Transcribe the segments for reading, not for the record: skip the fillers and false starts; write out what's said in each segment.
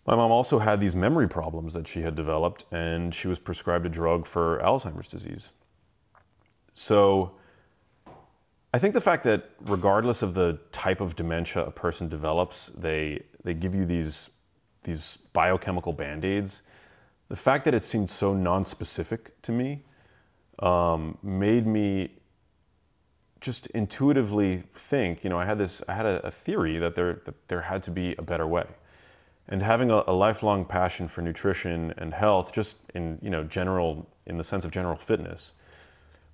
My mom also had these memory problems that she had developed, and she was prescribed a drug for Alzheimer's disease. So I think the fact that regardless of the type of dementia a person develops, they give you these biochemical band-aids. The fact that it seemed so non-specific to me made me just intuitively think, you know, I had a theory that there had to be a better way. And having a lifelong passion for nutrition and health, just in, you know, in the sense of general fitness,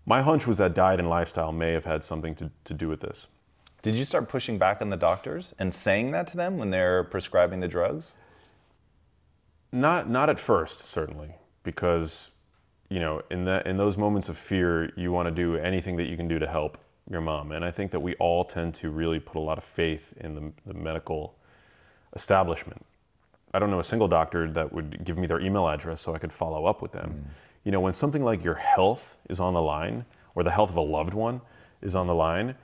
my hunch was that diet and lifestyle may have had something to do with this. Did you start pushing back on the doctors and saying that to them when they're prescribing the drugs? Not at first, certainly, because, you know, in those moments of fear, you want to do anything that you can do to help your mom. And I think that we all tend to really put a lot of faith in the medical establishment. I don't know a single doctor that would give me their email address so I could follow up with them. You know, when something like your health is on the line, or the health of a loved one is on the line,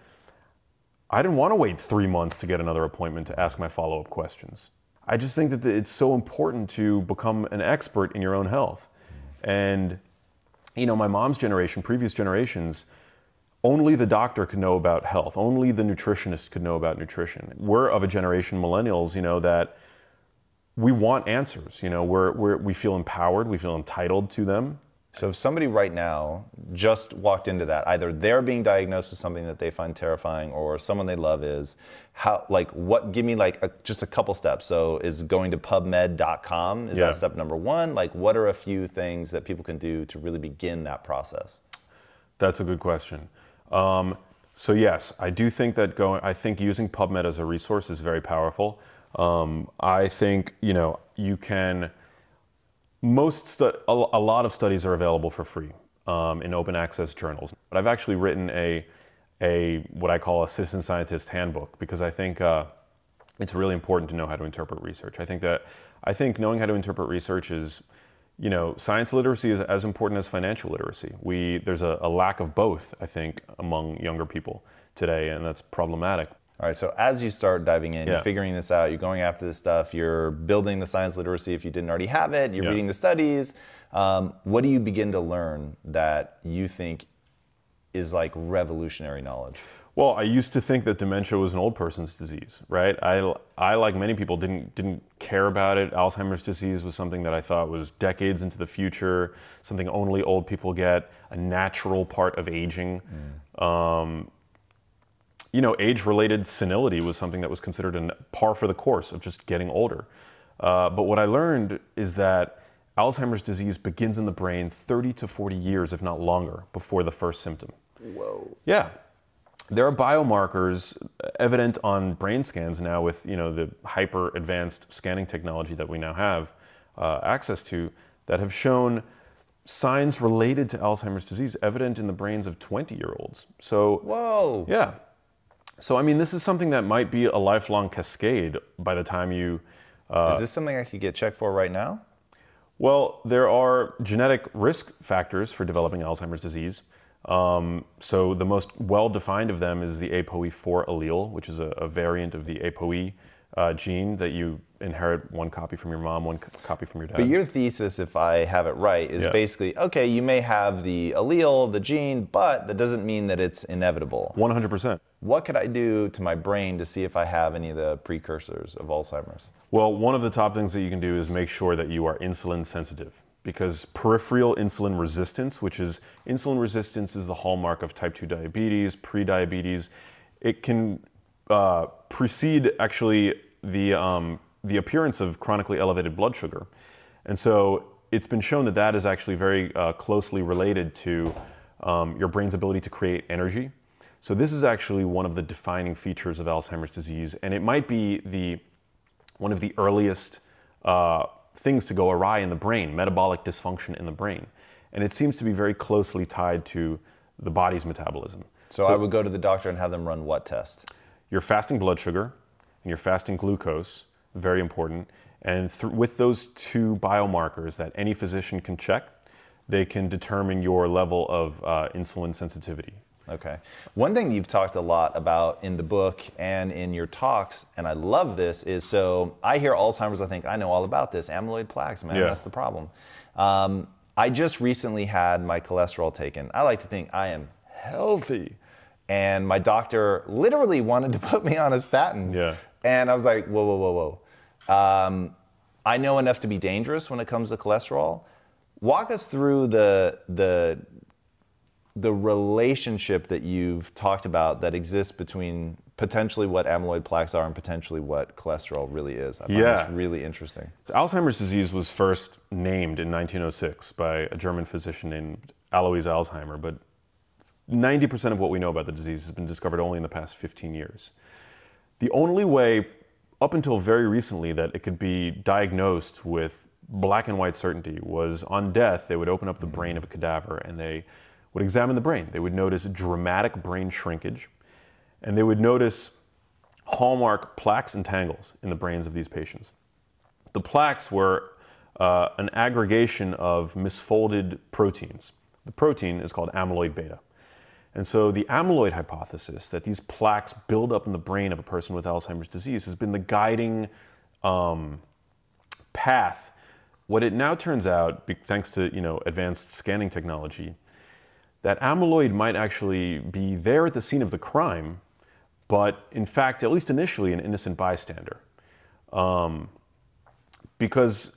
I didn't want to wait 3 months to get another appointment to ask my follow-up questions. I just think that it's so important to become an expert in your own health. And, you know, my mom's generation, previous generations, only the doctor could know about health. Only the nutritionist could know about nutrition. We're of a generation, millennials, you know, that we want answers. You know, we feel empowered, we feel entitled to them. So if somebody right now just walked into that, either they're being diagnosed with something that they find terrifying or someone they love is, give me just a couple steps. So is going to pubmed.com, is that step number one? Like, what are a few things that people can do to really begin that process? That's a good question. So yes, I do think that I think using PubMed as a resource is very powerful. I think, you know, you can, a lot of studies are available for free in open access journals. But I've actually written what I call a citizen scientist handbook, because I think it's really important to know how to interpret research. I think knowing how to interpret research is, you know, science literacy is as important as financial literacy. There's a lack of both, I think, among younger people today, and that's problematic. All right, so as you start diving in, you're figuring this out, you're going after this stuff, you're building the science literacy if you didn't already have it, you're reading the studies. What do you begin to learn that you think is like revolutionary knowledge? Well, I used to think that dementia was an old person's disease, right? I like many people, didn't care about it. Alzheimer's disease was something that I thought was decades into the future, something only old people get, a natural part of aging. You know, age-related senility was something that was considered a par for the course of just getting older. But what I learned is that Alzheimer's disease begins in the brain 30 to 40 years, if not longer, before the first symptom. Whoa. Yeah. There are biomarkers evident on brain scans now with, you know, the hyper-advanced scanning technology that we now have access to, that have shown signs related to Alzheimer's disease evident in the brains of 20-year-olds. So, whoa. Yeah. So, I mean, this is something that might be a lifelong cascade by the time you... is this something I could get checked for right now? Well, there are genetic risk factors for developing Alzheimer's disease. So the most well-defined of them is the ApoE4 allele, which is a variant of the ApoE gene that you inherit one copy from your mom, one copy from your dad. But your thesis, if I have it right, is basically, okay, you may have the allele, the gene, but that doesn't mean that it's inevitable. 100%. What could I do to my brain to see if I have any of the precursors of Alzheimer's? Well, one of the top things that you can do is make sure that you are insulin sensitive, because peripheral insulin resistance, insulin resistance is the hallmark of type 2 diabetes, pre-diabetes. It can precede actually the appearance of chronically elevated blood sugar. And so it's been shown that that is actually very closely related to your brain's ability to create energy. So this is actually one of the defining features of Alzheimer's disease, and it might be one of the earliest things to go awry in the brain, metabolic dysfunction in the brain. And it seems to be very closely tied to the body's metabolism. So I would go to the doctor and have them run what test? Your fasting blood sugar and your fasting glucose, very important. And with those two biomarkers that any physician can check, they can determine your level of insulin sensitivity. Okay. One thing you've talked a lot about in the book and in your talks, and I love this, is so I hear Alzheimer's, I think I know all about this. Amyloid plaques, man, that's the problem. I just recently had my cholesterol taken. I like to think I am healthy. And my doctor literally wanted to put me on a statin. Yeah. And I was like, whoa, whoa, whoa, whoa. I know enough to be dangerous when it comes to cholesterol. Walk us through the relationship that you've talked about that exists between potentially what amyloid plaques are and potentially what cholesterol really is. I find this really interesting. So Alzheimer's disease was first named in 1906 by a German physician named Alois Alzheimer, but 90% of what we know about the disease has been discovered only in the past 15 years. The only way, up until very recently, that it could be diagnosed with black and white certainty was on death. They would open up the brain of a cadaver and they would examine the brain. They would notice dramatic brain shrinkage, and they would notice hallmark plaques and tangles in the brains of these patients. The plaques were an aggregation of misfolded proteins. The protein is called amyloid beta. And so the amyloid hypothesis, that these plaques build up in the brain of a person with Alzheimer's disease, has been the guiding path. What it now turns out, thanks to advanced scanning technology, that amyloid might actually be there at the scene of the crime, but in fact, at least initially, an innocent bystander. Because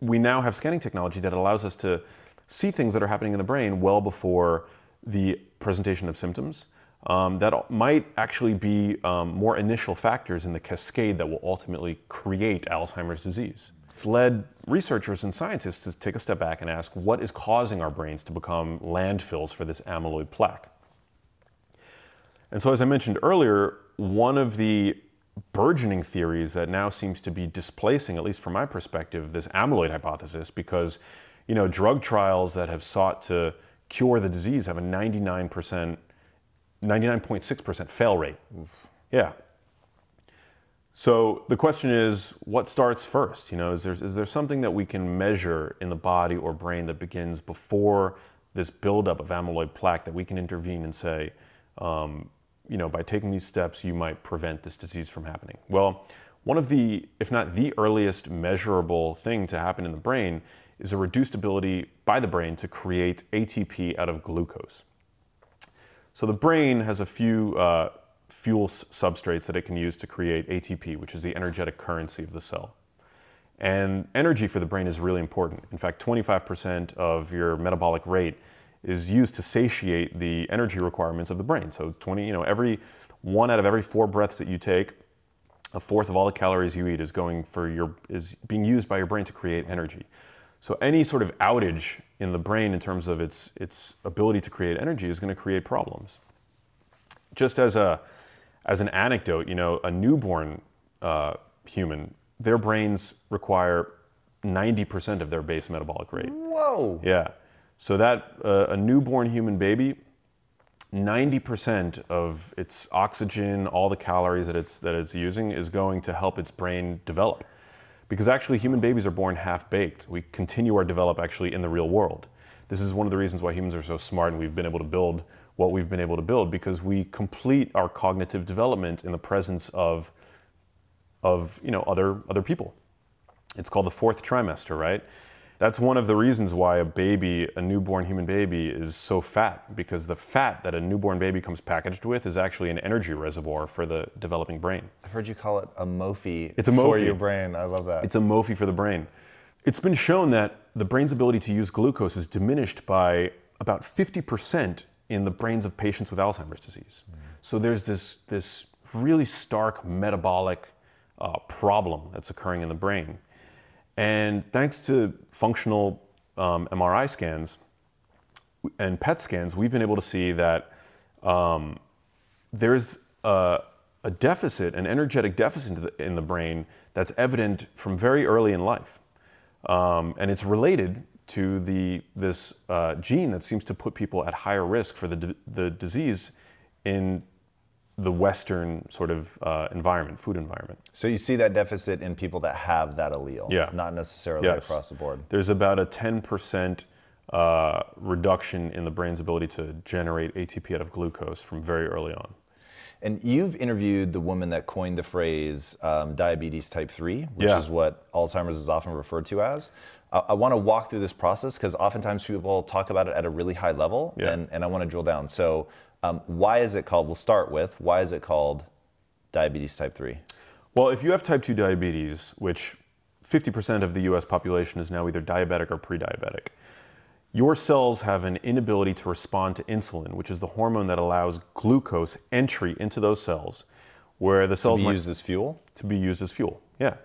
we now have scanning technology that allows us to see things that are happening in the brain well before the presentation of symptoms that might actually be more initial factors in the cascade that will ultimately create Alzheimer's disease. It's led researchers and scientists to take a step back and ask, what is causing our brains to become landfills for this amyloid plaque? And so, as I mentioned earlier, one of the burgeoning theories that now seems to be displacing, at least from my perspective, this amyloid hypothesis, because drug trials that have sought to cure the disease have a 99.6% fail rate. Oof. Yeah. So the question is, what starts first? Is there something that we can measure in the body or brain that begins before this buildup of amyloid plaque that we can intervene and say, by taking these steps, you might prevent this disease from happening? Well, one of the, if not the earliest measurable thing to happen in the brain is a reduced ability by the brain to create ATP out of glucose. So the brain has a few fuel substrates that it can use to create ATP, which is the energetic currency of the cell. And energy for the brain is really important. In fact, 25% of your metabolic rate is used to satiate the energy requirements of the brain. So every 1 out of every 4 breaths that you take, a fourth of all the calories you eat is being used by your brain to create energy. So any sort of outage in the brain in terms of its ability to create energy is going to create problems. Just as an anecdote, a newborn human, their brains require 90% of their base metabolic rate. Whoa! Yeah. So that a newborn human baby, 90% of its oxygen, all the calories that it's using, is going to help its brain develop. Because actually human babies are born half-baked. We continue our develop actually in the real world. This is one of the reasons why humans are so smart and we've been able to build what we've been able to build, because we complete our cognitive development in the presence of other people. It's called the 4th trimester, right? That's one of the reasons why a newborn human baby is so fat, because the fat that a newborn baby comes packaged with is actually an energy reservoir for the developing brain. I've heard you call it a Mophie for your brain. I love that. It's a Mophie for the brain. It's been shown that the brain's ability to use glucose is diminished by about 50% in the brains of patients with Alzheimer's disease. So there's this really stark metabolic problem that's occurring in the brain. And thanks to functional MRI scans and PET scans, we've been able to see that there's a deficit, an energetic deficit in the brain that's evident from very early in life. And it's related to this gene that seems to put people at higher risk for the disease in the Western sort of environment, food environment. So you see that deficit in people that have that allele, yeah. not necessarily across the board. There's about a 10% reduction in the brain's ability to generate ATP out of glucose from very early on. And you've interviewed the woman that coined the phrase diabetes type 3, which Yeah. is what Alzheimer's is often referred to as. I want to walk through this process because oftentimes people talk about it at a really high level, Yeah. and I want to drill down. So why is it called, we'll start with, why is it called diabetes type 3? Well, if you have type 2 diabetes, which 50% of the US population is now either diabetic or pre-diabetic, your cells have an inability to respond to insulin, which is the hormone that allows glucose entry into those cells, where the cells To be might used as fuel? to be used as fuel. Yeah.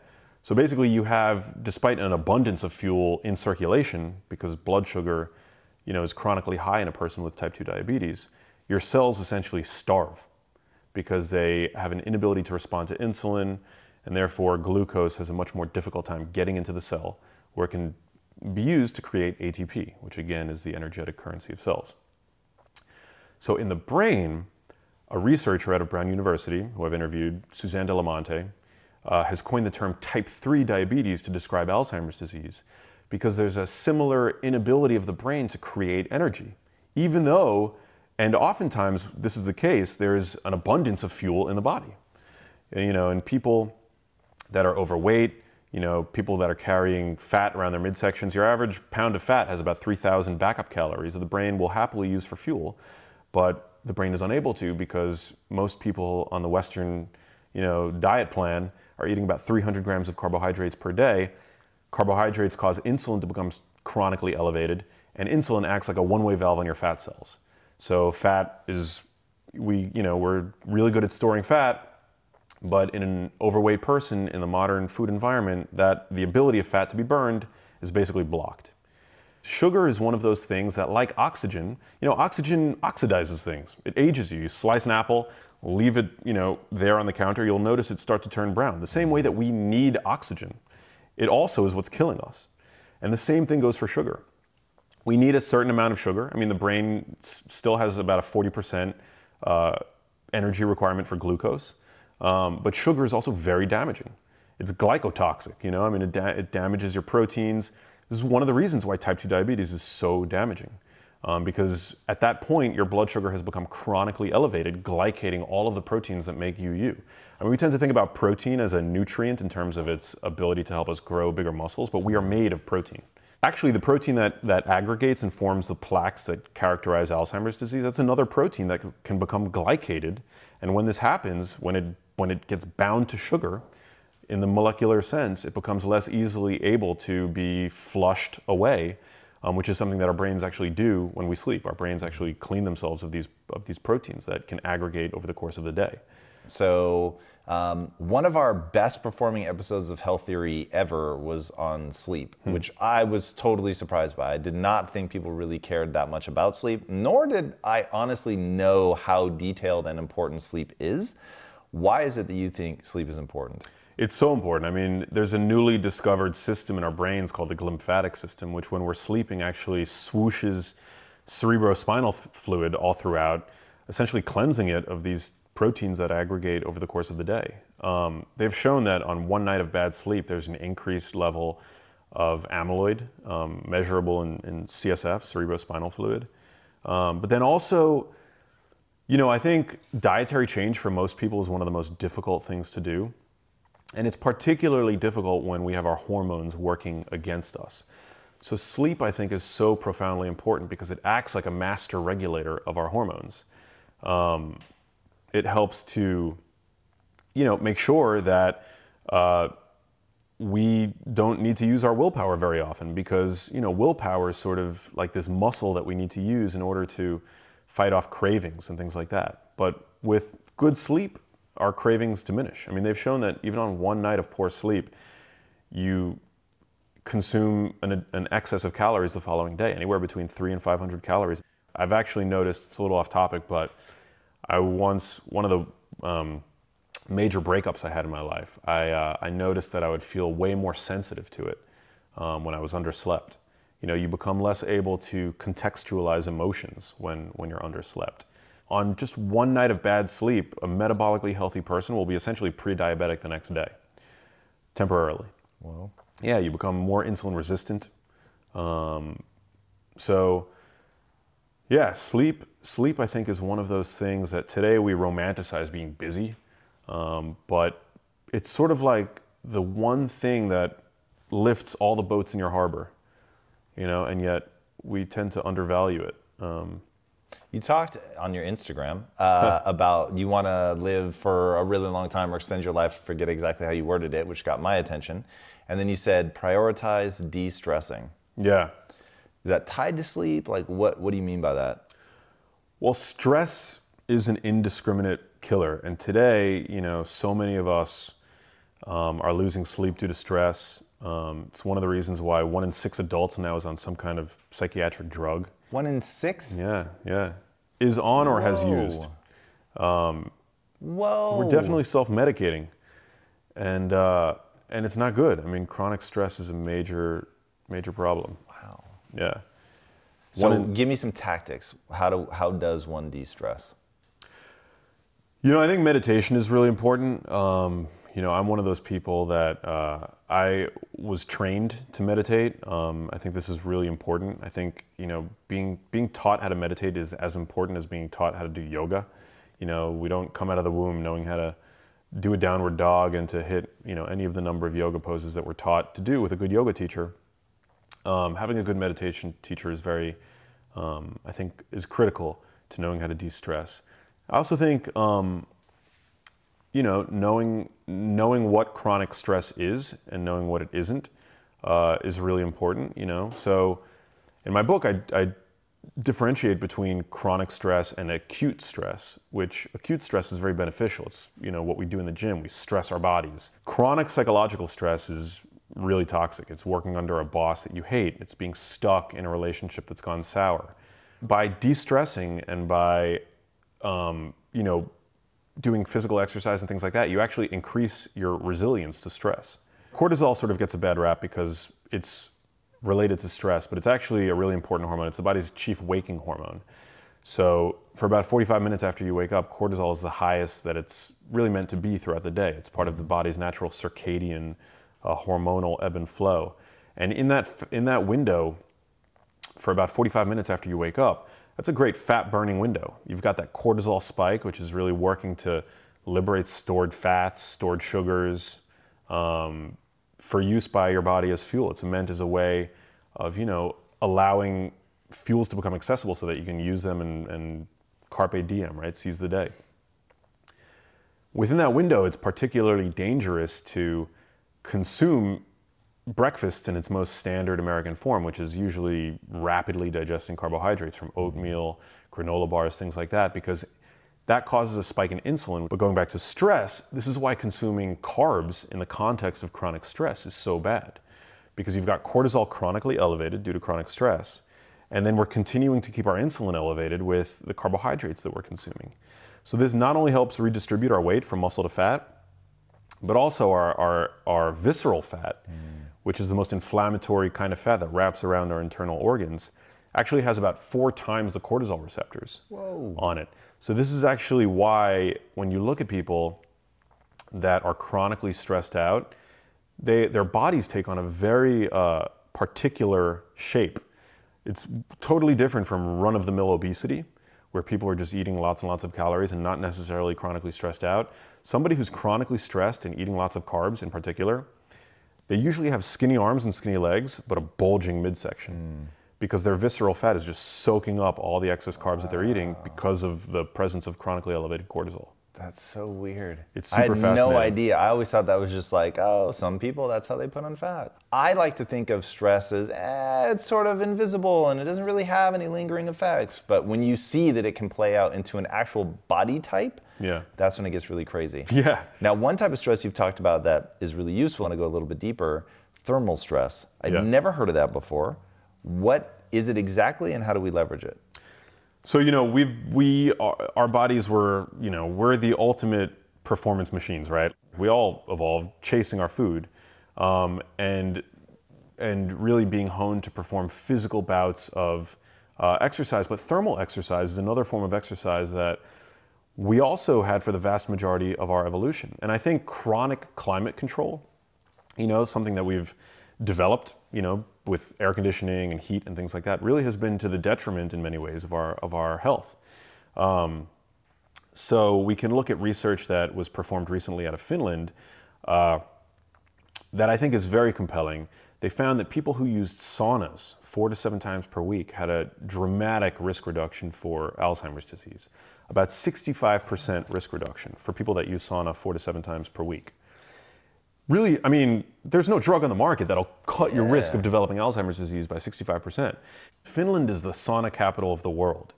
So basically you have, despite an abundance of fuel in circulation, because blood sugar, is chronically high in a person with type 2 diabetes, your cells essentially starve because they have an inability to respond to insulin, and therefore glucose has a much more difficult time getting into the cell, where it can be used to create ATP, which again is the energetic currency of cells. So in the brain, a researcher out of Brown University, who I've interviewed, Suzanne de la Monte, has coined the term type 3 diabetes to describe Alzheimer's disease, because there's a similar inability of the brain to create energy, even though, and oftentimes this is the case, there's an abundance of fuel in the body. And people that are overweight, people that are carrying fat around their midsections, your average pound of fat has about 3,000 backup calories that the brain will happily use for fuel, but the brain is unable to because most people on the Western, diet plan are eating about 300 grams of carbohydrates per day. Carbohydrates cause insulin to become chronically elevated, and insulin acts like a one-way valve on your fat cells. So fat is, we're really good at storing fat, but in an overweight person in the modern food environment, that the ability of fat to be burned is basically blocked. Sugar is one of those things that, like oxygen, oxygen oxidizes things. It ages you. You slice an apple, leave it, there on the counter, you'll notice it start to turn brown. The same way that we need oxygen, it also is what's killing us. And the same thing goes for sugar. We need a certain amount of sugar. I mean, the brain still has about a 40% energy requirement for glucose. But sugar is also very damaging. It's glycotoxic, it damages your proteins. This is one of the reasons why type 2 diabetes is so damaging. Because at that point, your blood sugar has become chronically elevated, glycating all of the proteins that make you you. I mean, we tend to think about protein as a nutrient in terms of its ability to help us grow bigger muscles, but we are made of protein. Actually, the protein that aggregates and forms the plaques that characterize Alzheimer's disease, that's another protein that can become glycated. And when this happens, when it gets bound to sugar, in the molecular sense, it becomes less easily able to be flushed away, which is something that our brains actually do when we sleep. Our brains actually clean themselves of these proteins that can aggregate over the course of the day. So one of our best performing episodes of Health Theory ever was on sleep, which I was totally surprised by. I did not think people really cared that much about sleep, nor did I honestly know how detailed and important sleep is. Why is it that you think sleep is important? It's so important. I mean, there's a newly discovered system in our brains called the glymphatic system, which when we're sleeping actually swooshes cerebrospinal fluid all throughout, essentially cleansing it of these proteins that aggregate over the course of the day. They've shown that on one night of bad sleep, there's an increased level of amyloid, measurable in CSF, cerebrospinal fluid. But then also, I think dietary change for most people is one of the most difficult things to do. And it's particularly difficult when we have our hormones working against us. So sleep, I think, is so profoundly important because it acts like a master regulator of our hormones. It helps to, make sure that we don't need to use our willpower very often because, willpower is sort of like this muscle that we need to use in order to fight off cravings and things like that. But with good sleep, our cravings diminish. I mean, they've shown that even on one night of poor sleep, you consume an excess of calories the following day, anywhere between 300 and 500 calories. I've actually noticed, it's a little off topic, but one of the major breakups I had in my life, I noticed that I would feel way more sensitive to it when I was underslept. You become less able to contextualize emotions when you're underslept. On just one night of bad sleep, a metabolically healthy person will be essentially pre-diabetic the next day, temporarily. Well, yeah, you become more insulin resistant. So yeah, sleep I think is one of those things that today we romanticize being busy, but it's sort of like the one thing that lifts all the boats in your harbor, you know, and yet we tend to undervalue it. You talked on your Instagram about you want to live for a really long time or extend your life. Forget exactly how you worded it, which got my attention. And then you said prioritize de-stressing. Yeah. Is that tied to sleep? Like what do you mean by that? Well, stress is an indiscriminate killer. And today, you know, so many of us are losing sleep due to stress. It's one of the reasons why 1 in 6 adults now is on some kind of psychiatric drug. 1 in 6? Yeah. Is on or has used. Whoa. We're definitely self-medicating. And it's not good. I mean, chronic stress is a major problem. Wow. Yeah. So give me some tactics. How does one de-stress? You know, I think meditation is really important. You know, I'm one of those people that I was trained to meditate. I think this is really important. I think, you know, being taught how to meditate is as important as being taught how to do yoga. You know, we don't come out of the womb knowing how to do a downward dog and to hit, you know, any of the number of yoga poses that we're taught to do with a good yoga teacher. Having a good meditation teacher is very, I think, is critical to knowing how to de-stress. I also think, you know, knowing what chronic stress is and knowing what it isn't is really important, you know. So in my book, I differentiate between chronic stress and acute stress, which acute stress is very beneficial. It's, you know, what we do in the gym. We stress our bodies. Chronic psychological stress is really toxic. It's working under a boss that you hate. It's being stuck in a relationship that's gone sour. By de-stressing and by, you know, doing physical exercise and things like that, you actually increase your resilience to stress. Cortisol sort of gets a bad rap because it's related to stress, but it's actually a really important hormone. It's the body's chief waking hormone. So for about 45 minutes after you wake up, cortisol is the highest that it's really meant to be throughout the day. It's part of the body's natural circadian hormonal ebb and flow. And in that window, for about 45 minutes after you wake up, that's a great fat burning window. You've got that cortisol spike, which is really working to liberate stored fats, stored sugars, for use by your body as fuel. It's meant as a way of, you know, allowing fuels to become accessible so that you can use them and carpe diem, right? Seize the day. Within that window, it's particularly dangerous to consume breakfast in its most standard American form, which is usually rapidly digesting carbohydrates from oatmeal, granola bars, things like that, because that causes a spike in insulin. But going back to stress, this is why consuming carbs in the context of chronic stress is so bad, because you've got cortisol chronically elevated due to chronic stress, and then we're continuing to keep our insulin elevated with the carbohydrates that we're consuming. So this not only helps redistribute our weight from muscle to fat, but also our visceral fat, which is the most inflammatory kind of fat that wraps around our internal organs, actually has about 4 times the cortisol receptors on it. So this is actually why when you look at people that are chronically stressed out, their bodies take on a very particular shape. It's totally different from run-of-the-mill obesity, where people are just eating lots and lots of calories and not necessarily chronically stressed out. Somebody who's chronically stressed and eating lots of carbs in particular, they usually have skinny arms and skinny legs, but a bulging midsection, because their visceral fat is just soaking up all the excess carbs that they're eating because of the presence of chronically elevated cortisol. That's so weird. It's super fascinating. I had no idea. I always thought that was just like, oh, some people, that's how they put on fat. I like to think of stress as, it's sort of invisible and it doesn't really have any lingering effects. But when you see that it can play out into an actual body type, that's when it gets really crazy. Yeah. Now, one type of stress you've talked about that is really useful, and I go a little bit deeper, thermal stress. I'd never heard of that before. What is it exactly and how do we leverage it? So, you know, our bodies were, you know, we're the ultimate performance machines, right? We all evolved chasing our food, and really being honed to perform physical bouts of exercise. But thermal exercise is another form of exercise that we also had for the vast majority of our evolution. And I think chronic climate control, you know, something that we've developed, you know, with air conditioning and heat and things like that really has been to the detriment in many ways of our health. So we can look at research that was performed recently out of Finland that I think is very compelling. They found that people who used saunas 4 to 7 times per week had a dramatic risk reduction for Alzheimer's disease. About 65% risk reduction for people that use sauna 4 to 7 times per week. Really, I mean, there's no drug on the market that'll cut your risk of developing Alzheimer's disease by 65%. Finland is the sauna capital of the world.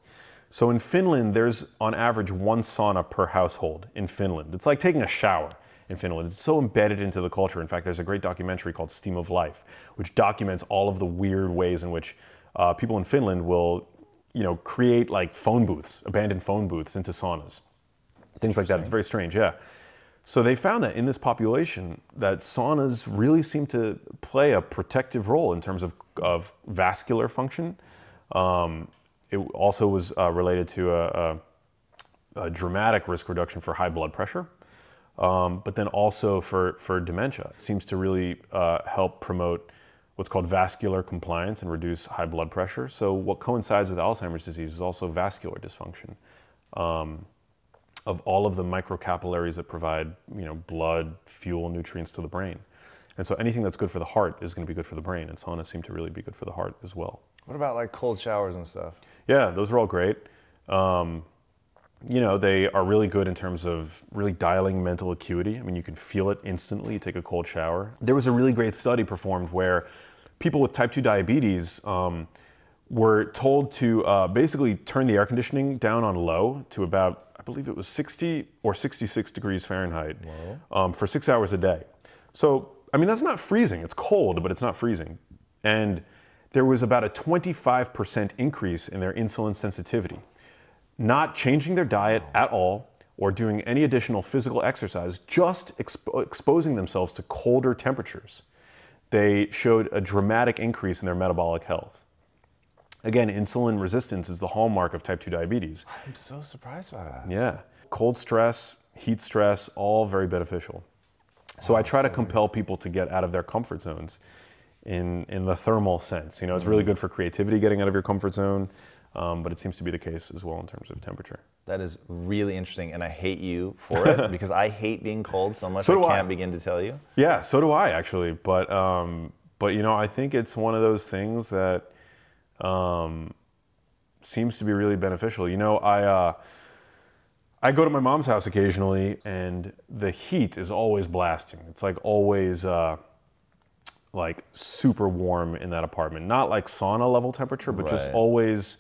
So in Finland, there's on average 1 sauna per household in Finland. It's like taking a shower in Finland. It's so embedded into the culture. In fact, there's a great documentary called Steam of Life, which documents all of the weird ways in which people in Finland will, create like phone booths, abandoned phone booths into saunas. Things like that. It's very strange, yeah. So they found that in this population, that saunas really seem to play a protective role in terms of vascular function. It also was related to a dramatic risk reduction for high blood pressure, but then also for dementia. It seems to really help promote what's called vascular compliance and reduce high blood pressure. So what coincides with Alzheimer's disease is also vascular dysfunction. Of all of the microcapillaries that provide, blood, fuel, nutrients to the brain. And so anything that's good for the heart is going to be good for the brain, and saunas seem to really be good for the heart as well. What about like cold showers and stuff? Yeah, those are all great. They are really good in terms of really dialing mental acuity. I mean, you can feel it instantly. You take a cold shower. There was a really great study performed where people with type 2 diabetes were told to basically turn the air conditioning down on low to about, I believe it was 60 or 66 degrees Fahrenheit for 6 hours a day. So, I mean, that's not freezing. It's cold, but it's not freezing. And there was about a 25% increase in their insulin sensitivity. Not changing their diet at all or doing any additional physical exercise, just exposing themselves to colder temperatures. They showed a dramatic increase in their metabolic health. Again, insulin resistance is the hallmark of type 2 diabetes. I'm so surprised by that. Yeah. Cold stress, heat stress, all very beneficial. So I try to compel people to get out of their comfort zones in the thermal sense. It's really good for creativity, getting out of your comfort zone, but it seems to be the case as well in terms of temperature. That is really interesting, and I hate you for it because I hate being cold so much. So I can't begin to tell you. Yeah, so do I actually. But I think it's one of those things that seems to be really beneficial. I go to my mom's house occasionally, and the heat is always blasting. It's like always like super warm in that apartment. Not like sauna level temperature, but just always,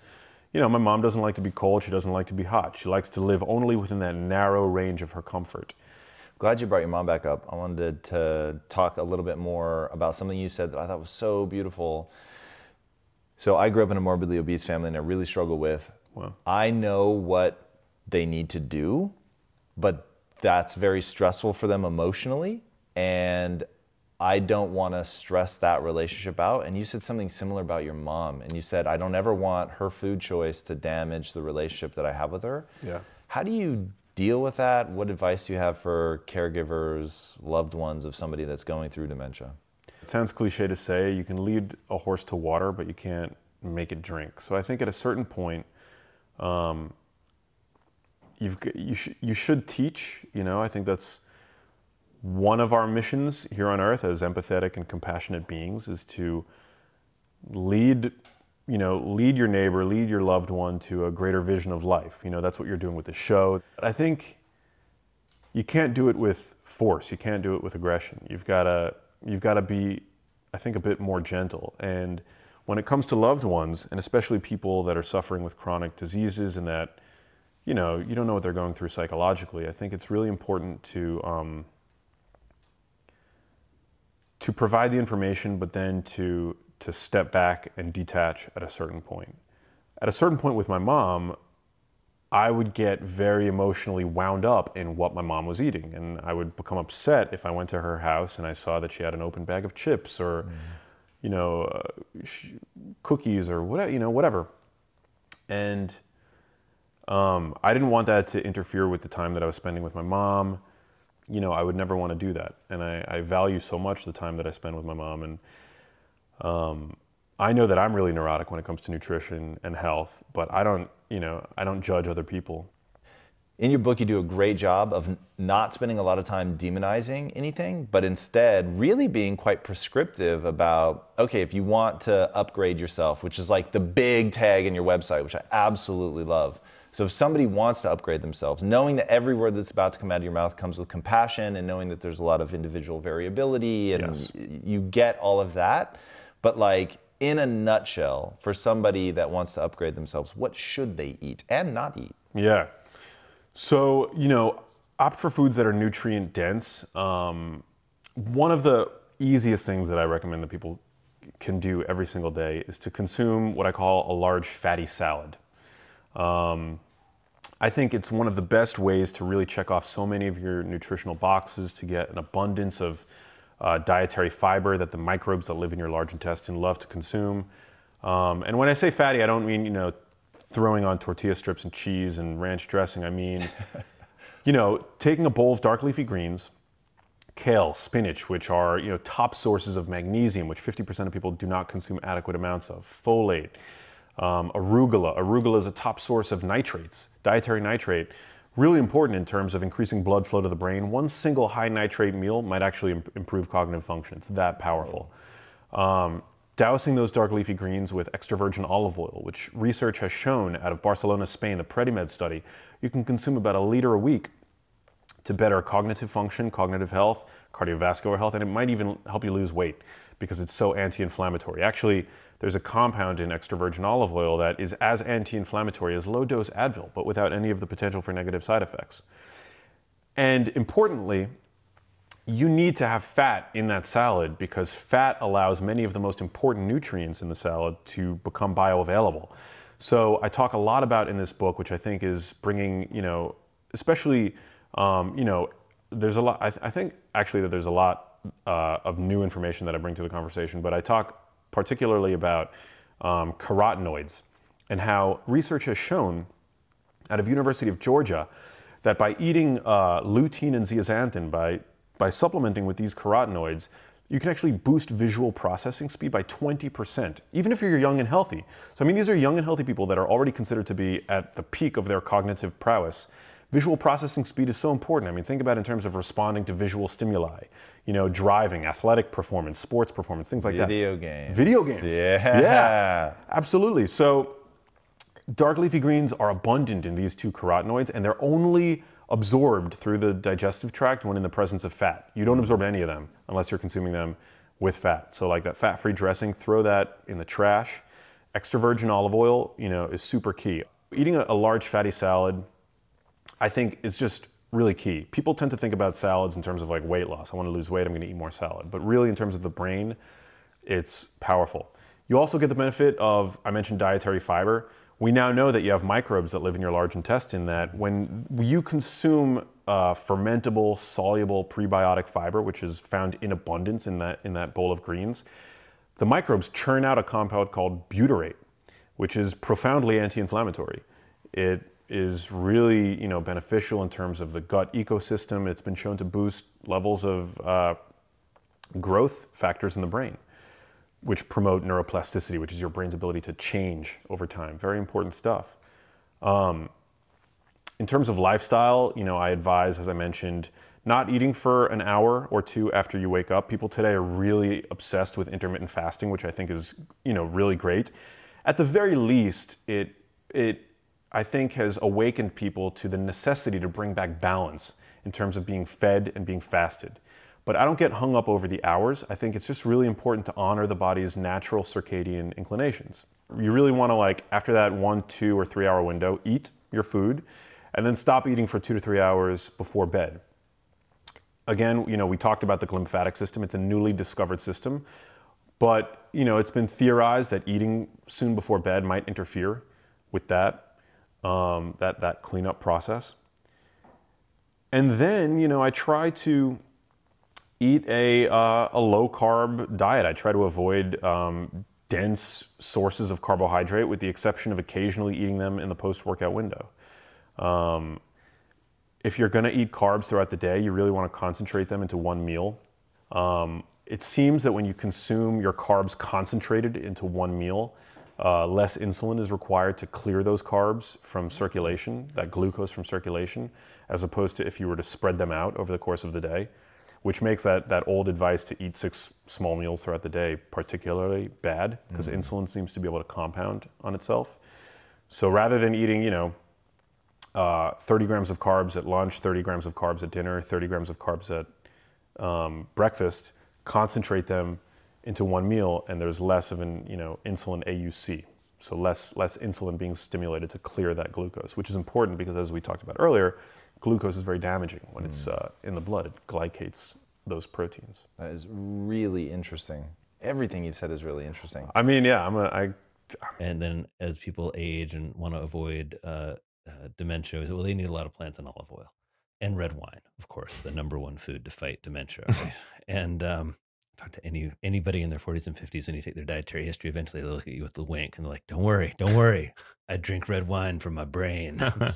my mom doesn't like to be cold. She doesn't like to be hot. She likes to live only within that narrow range of her comfort. Glad you brought your mom back up. I wanted to talk a little bit more about something you said that I thought was so beautiful. So I grew up in a morbidly obese family, and I really struggle with, I know what they need to do, but that's very stressful for them emotionally, and I don't want to stress that relationship out. And you said something similar about your mom, and you said, I don't ever want her food choice to damage the relationship that I have with her. Yeah. How do you deal with that? What advice do you have for caregivers, loved ones of somebody that's going through dementia? It sounds cliche to say, you can lead a horse to water, but you can't make it drink. So I think at a certain point, you should teach. I think that's one of our missions here on earth as empathetic and compassionate beings, is to lead your neighbor, lead your loved one to a greater vision of life. That's what you're doing with the show. I think you can't do it with force. You can't do it with aggression. You've got to be, I think, a bit more gentle. And when it comes to loved ones, and especially people that are suffering with chronic diseases and that, you don't know what they're going through psychologically, I think it's really important to provide the information, but then to step back and detach at a certain point. At a certain point with my mom, I would get very emotionally wound up in what my mom was eating, and I would become upset if I went to her house and I saw that she had an open bag of chips or cookies or whatever. And I didn't want that to interfere with the time that I was spending with my mom. I would never want to do that. And I value so much the time that I spend with my mom. And I know that I'm really neurotic when it comes to nutrition and health, but I don't judge other people. In your book, you do a great job of not spending a lot of time demonizing anything, but instead really being quite prescriptive about, okay, if you want to upgrade yourself, which is like the big tag in your website, which I absolutely love. So if somebody wants to upgrade themselves, knowing that every word that's about to come out of your mouth comes with compassion and knowing that there's a lot of individual variability and Yes. you get all of that, but like in a nutshell, for somebody that wants to upgrade themselves, what should they eat and not eat? Yeah. So, opt for foods that are nutrient dense. One of the easiest things that I recommend that people can do every single day is to consume what I call a large fatty salad. I think it's one of the best ways to really check off so many of your nutritional boxes, to get an abundance of dietary fiber that the microbes that live in your large intestine love to consume. And when I say fatty, I don't mean, throwing on tortilla strips and cheese and ranch dressing. I mean, taking a bowl of dark leafy greens, kale, spinach, which are, top sources of magnesium, which 50% of people do not consume adequate amounts of, folate, arugula. Arugula is a top source of nitrates, dietary nitrate, really important in terms of increasing blood flow to the brain. One single high nitrate meal might actually improve cognitive function. It's that powerful. Dousing those dark leafy greens with extra virgin olive oil, which research has shown out of Barcelona, Spain, the PREDIMED study, you can consume about 1 liter a week to better cognitive function, cognitive health, cardiovascular health, and it might even help you lose weight because it's so anti-inflammatory. Actually, there's a compound in extra virgin olive oil that is as anti-inflammatory as low-dose Advil, but without any of the potential for negative side effects. And importantly, you need to have fat in that salad because fat allows many of the most important nutrients in the salad to become bioavailable. So I talk a lot about in this book, which I think is bringing, especially, there's a lot, I think actually that there's a lot of new information that I bring to the conversation, but I talk particularly about carotenoids and how research has shown out of University of Georgia that by eating lutein and zeaxanthin, by supplementing with these carotenoids, you can actually boost visual processing speed by 20%, even if you're young and healthy. So I mean, these are young and healthy people that are already considered to be at the peak of their cognitive prowess. Visual processing speed is so important. I mean, think about it in terms of responding to visual stimuli, driving, athletic performance, sports performance, things like that. Video games. Video games. Yeah. Absolutely. So dark leafy greens are abundant in these two carotenoids, and they're only absorbed through the digestive tract when in the presence of fat. You don't absorb any of them unless you're consuming them with fat. So like that fat-free dressing, throw that in the trash. Extra virgin olive oil, is super key. Eating a large fatty salad, I think is just really key. People tend to think about salads in terms of like weight loss. I want to lose weight, I'm going to eat more salad. But really in terms of the brain, it's powerful. You also get the benefit of, I mentioned dietary fiber. We now know that you have microbes that live in your large intestine that when you consume fermentable, soluble prebiotic fiber, which is found in abundance in that bowl of greens, the microbes churn out a compound called butyrate, which is profoundly anti-inflammatory. It is really beneficial in terms of the gut ecosystem. It's been shown to boost levels of growth factors in the brain, which promote neuroplasticity, which is your brain's ability to change over time. Very important stuff. In terms of lifestyle, I advise, as I mentioned, not eating for an hour or two after you wake up. People today are really obsessed with intermittent fasting, which I think is, really great. At the very least, it I think has awakened people to the necessity to bring back balance in terms of being fed and being fasted. But I don't get hung up over the hours. I think it's just really important to honor the body's natural circadian inclinations. You really want to, after that 1, 2, or 3 hour window, eat your food and then stop eating for 2 to 3 hours before bed. Again, we talked about the glymphatic system. It's a newly discovered system, but it's been theorized that eating soon before bed might interfere with that cleanup process. And then, I try to eat a low carb diet. I try to avoid dense sources of carbohydrate with the exception of occasionally eating them in the post-workout window. If you're gonna eat carbs throughout the day, you really wanna concentrate them into one meal. it seems that when you consume your carbs concentrated into one meal, less insulin is required to clear those carbs from circulation, that glucose from circulation, as opposed to if you were to spread them out over the course of the day, which makes that old advice to eat 6 small meals throughout the day particularly bad, because insulin seems to be able to compound on itself. So rather than eating, 30 grams of carbs at lunch, 30 grams of carbs at dinner, 30 grams of carbs at breakfast, concentrate them into one meal, and there's less of an insulin AUC, so less insulin being stimulated to clear that glucose, which is important because, as we talked about earlier, glucose is very damaging when it's in the blood. It glycates those proteins. That is really interesting. Everything you've said is really interesting. I mean, yeah, And then as people age and want to avoid dementia, well, they need a lot of plants and olive oil and red wine, of course, the #1 food to fight dementia. Right? And talk to anybody in their 40s and 50s, and you take their dietary history, eventually they'll look at you with a wink and they're like, don't worry, I drink red wine for my brain. It's like,